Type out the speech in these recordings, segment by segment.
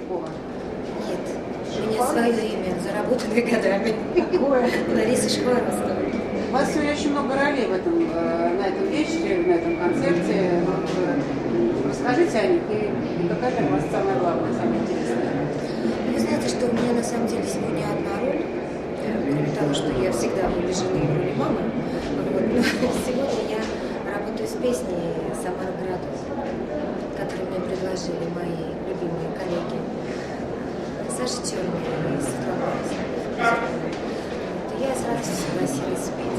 такого? Нет, у меня свое имя, заработанное годами. Какое? Лариса Шкваровская. У вас сегодня очень много ролей на этом вечере, на этом концерте. Расскажите о них, и какая для вас самая главная, самая интересная? Вы знаете, что у меня на самом деле сегодня одна роль, кроме того, что я всегда в роли жены и в роли мамы. Вот. Но сегодня я работаю с песней Самара Градус, которую мне предложили мои любимые коллеги Саша Черный и Светлана Борисовна. Я с радостью согласилась спеть.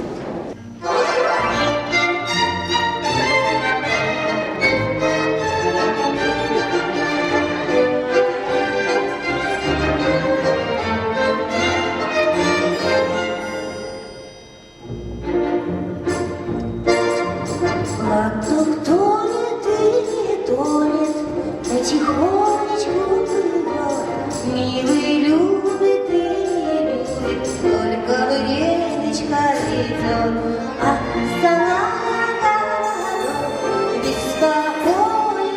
Платок тонет и не тонет, потихонечку плывет. Милый любит и не любит, только времечко идет. А Самара беспокойная,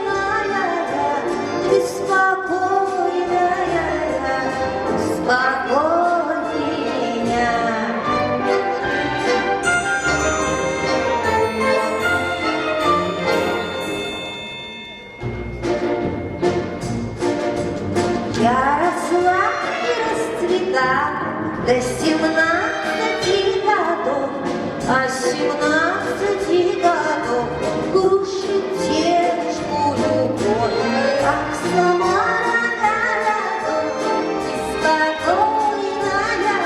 беспокойная, успокой меня. Я росла и расцветала до 17 годов, а с 17 годов крушит девушку любовь. Ах, Самара рядом, беспокойная я,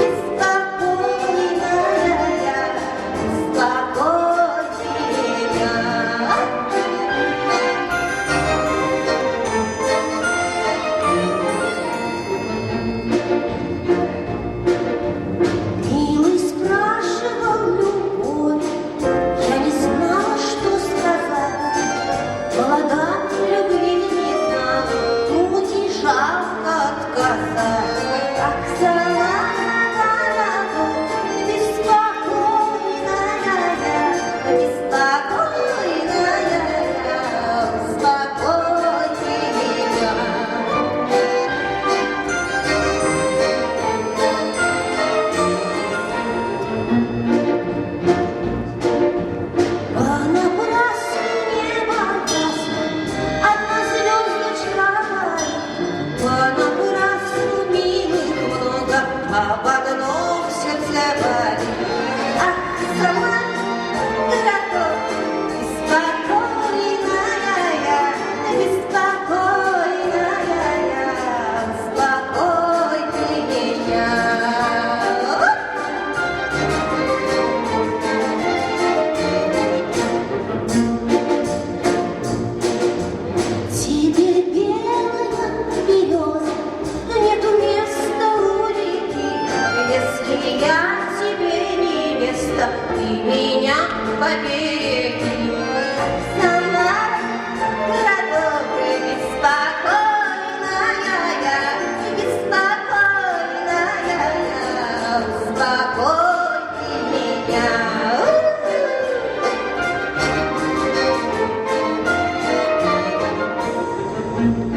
беспокойная я, успокойте меня. Милый спрашивал любовь, я не знала, что сказать. Молода любви не знала, тут и жалко отказать. Ах, Самара рядом, беспокойная я, беспокойная я, успокойте меня. Понапрасну небо ясно, одна звездочка горит. Понапрасну милых много, об одном сердце болит. Ах, Самара городок, беспокойная я, беспокойная я, успокой ты меня. Тебе белая береза, нету места у реки. Если я тебе невеста, ты меня побереги. Самара, городок, беспокойная я, беспокойная я, успокой ты меня. Thank you.